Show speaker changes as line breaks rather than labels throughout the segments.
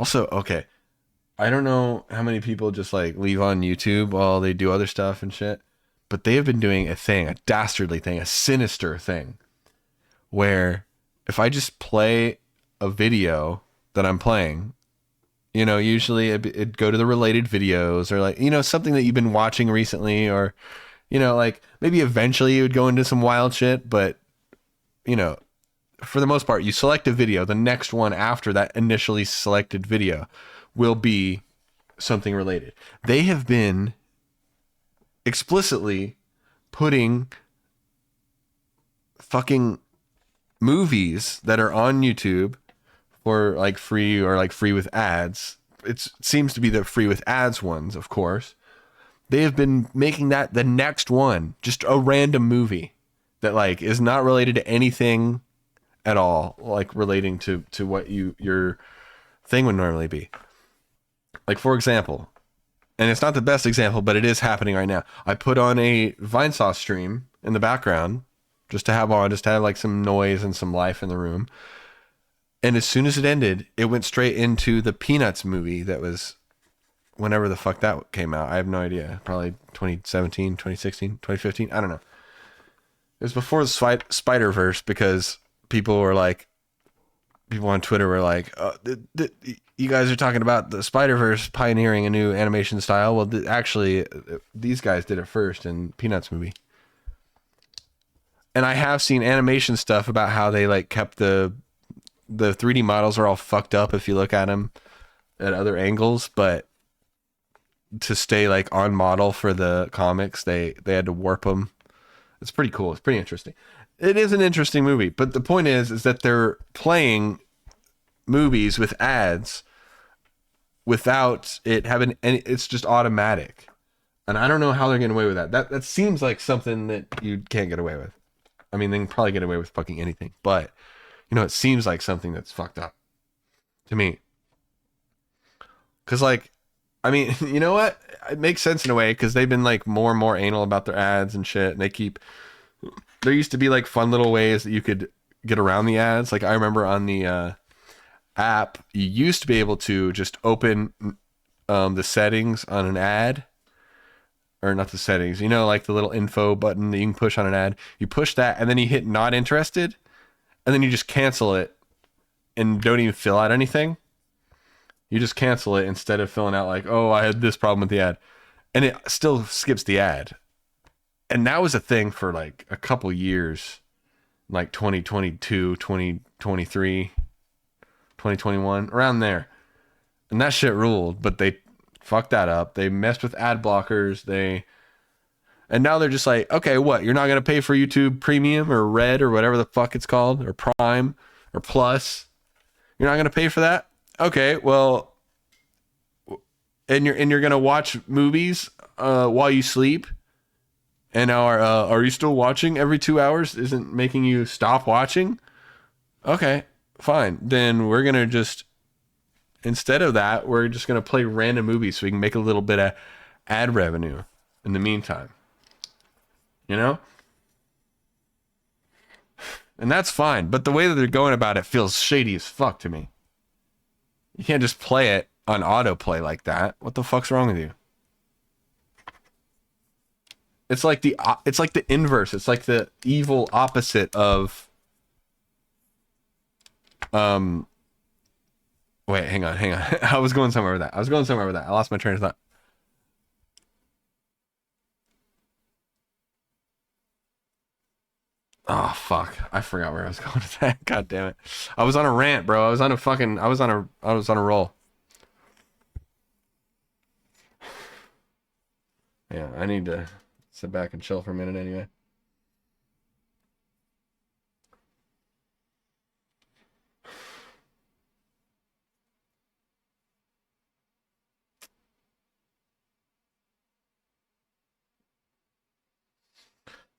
Also, okay, I don't know how many people just like leave on YouTube while they do other stuff and shit, but they have been doing a thing, a dastardly thing, a sinister thing, where if I just play a video that I'm playing, usually it'd go to the related videos or like, something that you've been watching recently or, like maybe eventually you would go into some wild shit, but, you know, for the most part, you select a video, the next one after that initially selected video will be something related. They have been explicitly putting fucking movies that are on YouTube for like free or like free with ads. It seems to be the free with ads ones, of course. They have been making that the next one, just a random movie that like is not related to anything at all, like relating to what your thing would normally be. Like for example, and it's not the best example, but it is happening right now. I put on a Vinesauce stream in the background just to have like some noise and some life in the room. And as soon as it ended, it went straight into the Peanuts movie that was whenever the fuck that came out. I have no idea. Probably 2017, 2016, 2015. I don't know. It was before the Spider-Verse because people on Twitter were like, oh, you guys are talking about the Spider-Verse pioneering a new animation style. Well, actually, these guys did it first in Peanuts movie. And I have seen animation stuff about how they like kept the 3D models are all fucked up if you look at them at other angles, but to stay like on model for the comics, they had to warp them. It's pretty cool. It's pretty interesting. It is an interesting movie, but the point is that they're playing movies with ads without it having any, it's just automatic. And I don't know how they're getting away with that. That seems like something that you can't get away with. I mean, they can probably get away with fucking anything, but it seems like something that's fucked up to me. Cause like, I mean, you know what? It makes sense in a way because they've been like more and more anal about their ads and shit. And there used to be like fun little ways that you could get around the ads. Like I remember on the app, you used to be able to just open the settings on an ad. Or not the settings, like the little info button that you can push on an ad. You push that and then you hit not interested and then you just cancel it and don't even fill out anything. You just cancel it instead of filling out like, oh, I had this problem with the ad. And it still skips the ad. And that was a thing for like a couple years, like 2022, 2023, 2021, around there. And that shit ruled, but they fucked that up. They messed with ad blockers. And now they're just like, okay, what? You're not going to pay for YouTube Premium or Red or whatever the fuck it's called, or Prime or Plus. You're not going to pay for that? Okay, well, and you're going to watch movies while you sleep. And now are you still watching every 2 hours? Isn't making you stop watching? Okay, fine. Then we're going to just, instead of that, we're just going to play random movies so we can make a little bit of ad revenue in the meantime. And that's fine. But the way that they're going about it feels shady as fuck to me. You can't just play it on autoplay like that. What the fuck's wrong with you? It's like the inverse. It's like the evil opposite of wait, hang on. I was going somewhere with that. I lost my train of thought. Oh fuck. I forgot where I was going with that. God damn it. I was on a rant, bro. I was on a roll. Yeah, I need to sit back and chill for a minute anyway.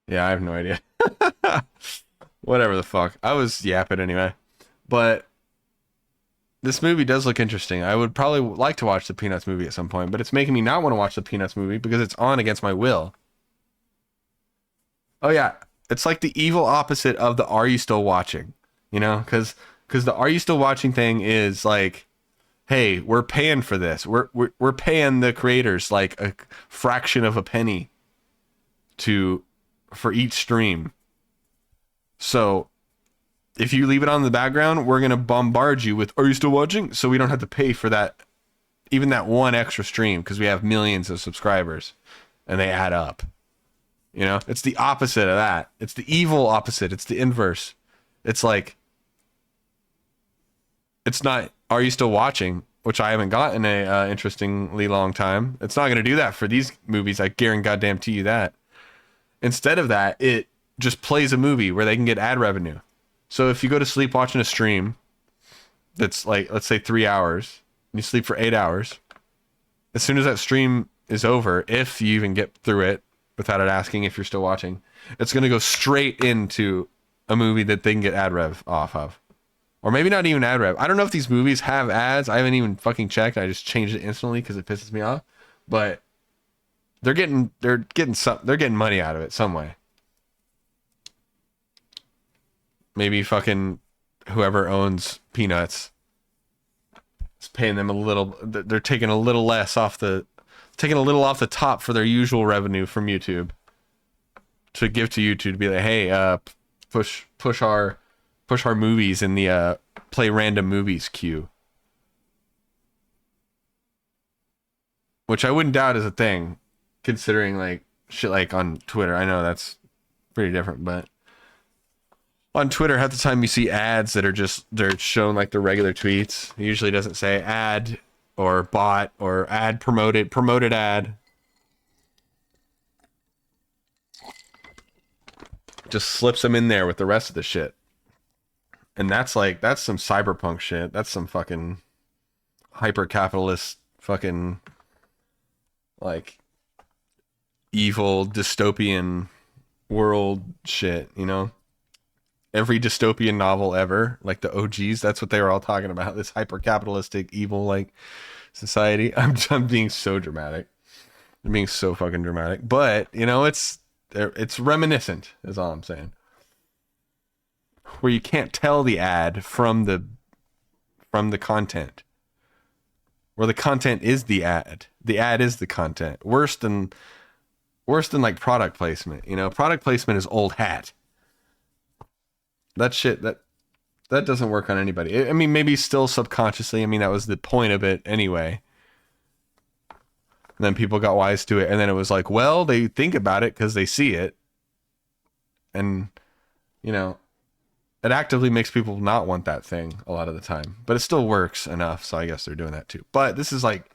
Yeah, I have no idea. Whatever the fuck. I was yapping anyway. But this movie does look interesting. I would probably like to watch the Peanuts movie at some point, but it's making me not want to watch the Peanuts movie because it's on against my will. Oh yeah, it's like the evil opposite of the "Are you still watching?" Because the "Are you still watching?" thing is like, hey, we're paying for this. We're paying the creators like a fraction of a penny to for each stream. So if you leave it on in the background, we're gonna bombard you with, are you still watching? So we don't have to pay for that, even that one extra stream, because we have millions of subscribers and they add up. You know, it's the opposite of that. It's the evil opposite. It's the inverse. It's like, it's not, are you still watching? Which I haven't got in a interestingly long time. It's not going to do that for these movies. I guarantee you that. Instead of that, it just plays a movie where they can get ad revenue. So if you go to sleep watching a stream that's like, let's say 3 hours, and you sleep for 8 hours, as soon as that stream is over, if you even get through it without it asking if you're still watching, it's going to go straight into a movie that they can get ad rev off of. Or maybe not even ad rev. I don't know if these movies have ads. I haven't even fucking checked. I just changed it instantly because it pisses me off. But they're getting money out of it some way. Maybe fucking whoever owns Peanuts is paying them a little. They're taking a little less off the top for their usual revenue from YouTube to give to YouTube to be like, hey, push our movies in the play random movies queue, which I wouldn't doubt is a thing, considering like shit like on Twitter. I know that's pretty different, but on Twitter, half the time you see ads that are just, they're shown like the regular tweets. It usually doesn't say ad or bot or ad promoted ad. Just slips them in there with the rest of the shit. And that's some cyberpunk shit. That's some fucking hyper-capitalist fucking like evil dystopian world shit, you know? Every dystopian novel ever, like the OGs, that's what they were all talking about. This hyper-capitalistic evil like society. I'm being so dramatic. I'm being so fucking dramatic. But, you know, it's reminiscent, is all I'm saying. Where you can't tell the ad from the content. Where the content is the ad. The ad is the content. Worse than like product placement. You know, product placement is old hat. That shit that doesn't work on anybody. I mean, maybe still subconsciously. I mean, that was the point of it anyway. And then people got wise to it, and then it was like, well, they think about it because they see it, and you know, it actively makes people not want that thing a lot of the time. But it still works enough, so I guess they're doing that too. But this is like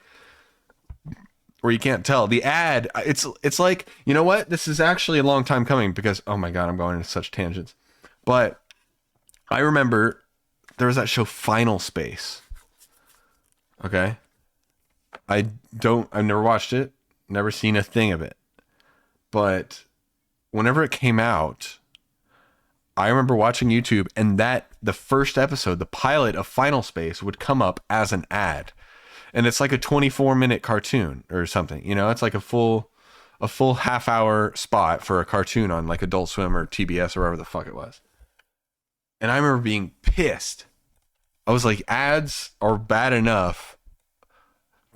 where you can't tell the ad. It's like, you know what? This is actually a long time coming because, oh my god, I'm going into such tangents. But I remember there was that show Final Space. Okay. I've never watched it, never seen a thing of it. But whenever it came out, I remember watching YouTube, and the first episode, the pilot of Final Space, would come up as an ad. And it's like a 24-minute cartoon or something. You know, it's like a full half-hour spot for a cartoon on like Adult Swim or TBS or wherever the fuck it was. And I remember being pissed. I was like, ads are bad enough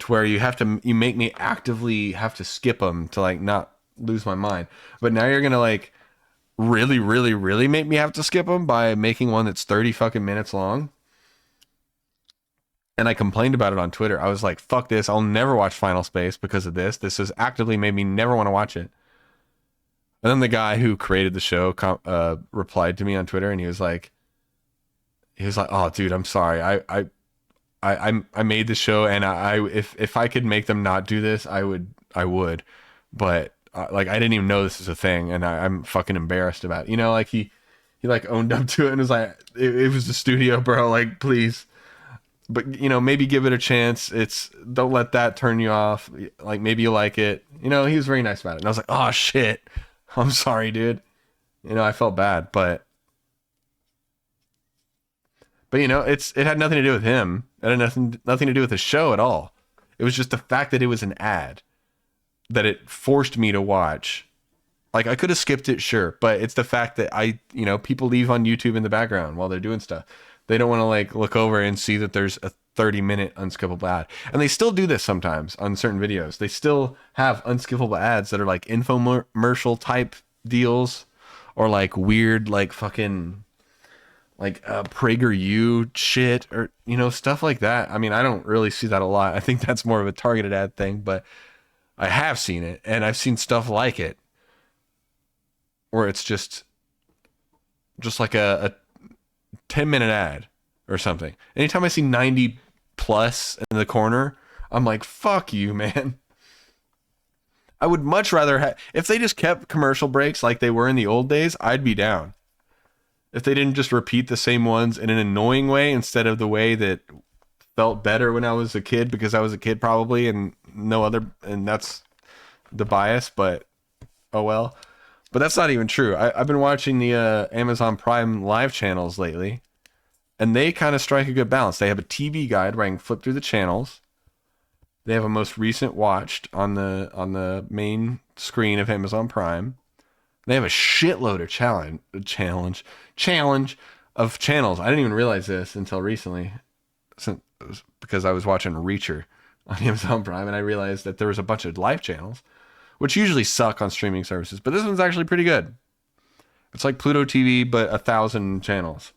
to where you make me actively have to skip them to like not lose my mind. But now you're going to like really, really, really make me have to skip them by making one that's 30 fucking minutes long. And I complained about it on Twitter. I was like, fuck this. I'll never watch Final Space because of this. This has actively made me never want to watch it. And then the guy who created the show replied to me on Twitter, and he was like, "Oh, dude, I'm sorry. I made the show, and if I could make them not do this, I would. But like I didn't even know this is a thing, and I'm fucking embarrassed about it. You know, like he like owned up to it and was like, it was the studio, bro. Like, please." But, you know, maybe give it a chance. Don't let that turn you off. Like, maybe you like it. You know, he was very nice about it. And I was like, oh, shit. I'm sorry, dude. You know, I felt bad. But you know, it had nothing to do with him. It had nothing to do with the show at all. It was just the fact that it was an ad that it forced me to watch. Like, I could have skipped it, sure. But it's the fact that people leave on YouTube in the background while they're doing stuff. They don't want to like look over and see that there's 30-minute unskippable ad. And they still do this sometimes on certain videos. They still have unskippable ads that are like infomercial type deals, or like weird, like fucking like PragerU shit, or stuff like that. I mean, I don't really see that a lot. I think that's more of a targeted ad thing, but I have seen it, and I've seen stuff like it where it's just like a 10-minute ad or something. Anytime I see 90 plus in the corner, I'm like, fuck you, man. I would much rather have, if they just kept commercial breaks like they were in the old days, I'd be down. If they didn't just repeat the same ones in an annoying way instead of the way that felt better when I was a kid, because I was a kid probably, and no other, and that's the bias, but oh well. But that's not even true. I've been watching the Amazon Prime live channels lately, and they kind of strike a good balance. They have a TV guide where I can flip through the channels. They have a most recent watched on the main screen of Amazon Prime. They have a shitload of challenge of channels. I didn't even realize this until recently, because I was watching Reacher on Amazon Prime, and I realized that there was a bunch of live channels, which usually suck on streaming services, but this one's actually pretty good. It's like Pluto TV, but 1,000 channels.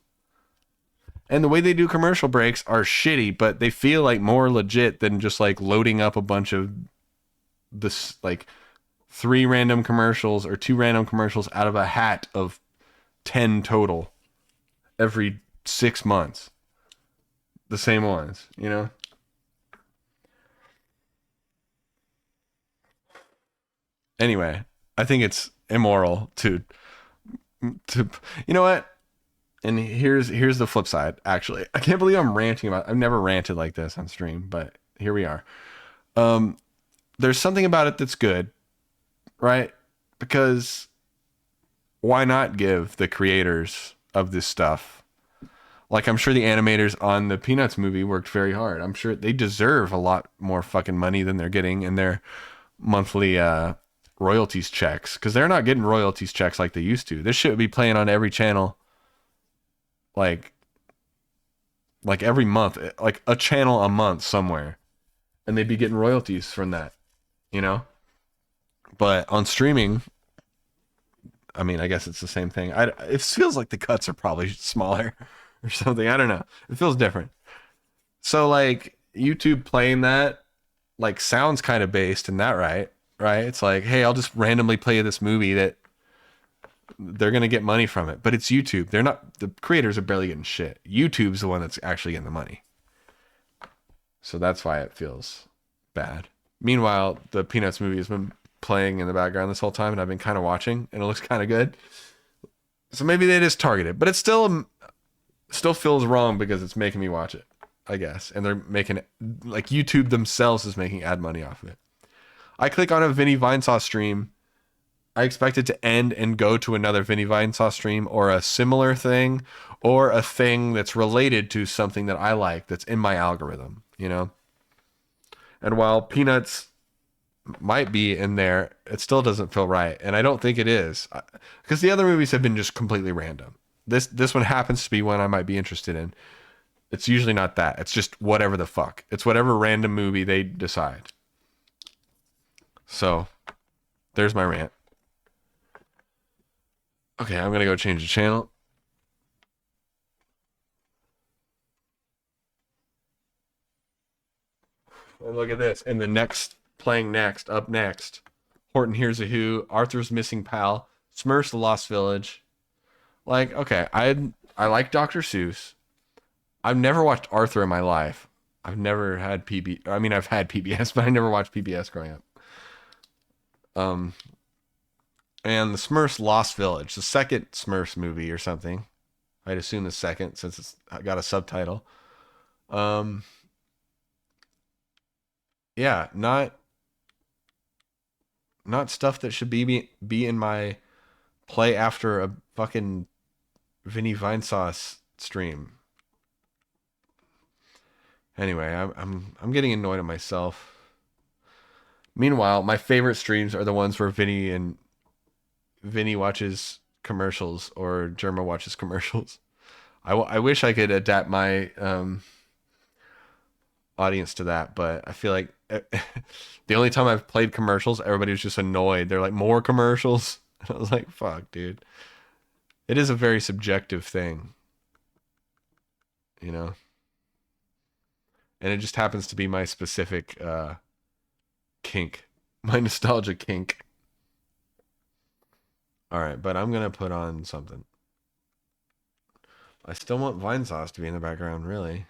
And the way they do commercial breaks are shitty, but they feel like more legit than just like loading up a bunch of this, like 3 random commercials or 2 random commercials out of a hat of 10 total every 6 months. The same ones, Anyway, I think it's immoral to you know what? And here's the flip side, actually. I can't believe I'm ranting about, I've never ranted like this on stream, but here we are. There's something about it that's good, right? Because why not give the creators of this stuff, like, I'm sure the animators on the Peanuts movie worked very hard. I'm sure they deserve a lot more fucking money than they're getting in their monthly royalties checks, because they're not getting royalties checks like they used to. This shit would be playing on every channel, like every month, like a channel a month somewhere, and they'd be getting royalties from that, you know. But on streaming, I mean, I guess it's the same thing. It feels like the cuts are probably smaller or something. I don't know. It feels different. So like YouTube playing that, like, sounds kind of based in that, right? Right? It's like, hey, I'll just randomly play this movie that they're gonna get money from it, but it's YouTube. They're not, the creators are barely getting shit. YouTube's the one that's actually getting the money. So that's why it feels bad. Meanwhile, the Peanuts movie has been playing in the background this whole time, and I've been kind of watching, and it looks kind of good. So maybe they just targeted, but it still feels wrong because it's making me watch it, I guess. And they're making it, like, YouTube themselves is making ad money off of it. I click on a Vinny Vinesauce stream, I expect it to end and go to another Vinny Vinesauce stream or a similar thing, or a thing that's related to something that I like that's in my algorithm, you know? And while Peanuts might be in there, it still doesn't feel right. And I don't think it is, because the other movies have been just completely random. This one happens to be one I might be interested in. It's usually not that. It's just whatever the fuck. It's whatever random movie they decide. So there's my rant. Okay, I'm gonna go change the channel. And look at this. And the next, playing next, up next, Horton Hears a Who, Arthur's Missing Pal, Smurfs the Lost Village. Like, okay, I like Dr. Seuss. I've never watched Arthur in my life. I've never had I mean, I've had PBS, but I never watched PBS growing up. And the Smurfs Lost Village, the second Smurfs movie or something. I'd assume the second, since it's got a subtitle. Yeah, not stuff that should be in my play after a fucking Vinny Vinesauce stream. Anyway, I'm getting annoyed at myself. Meanwhile, my favorite streams are the ones where Vinny watches commercials or Germa watches commercials. I wish I could adapt my audience to that, but I feel like the only time I've played commercials, everybody was just annoyed. They're like, more commercials. I was like, fuck, dude. It is a very subjective thing, you know? And it just happens to be my specific kink, my nostalgia kink. All right, but I'm gonna put on something. I still want Vine Sauce to be in the background, really.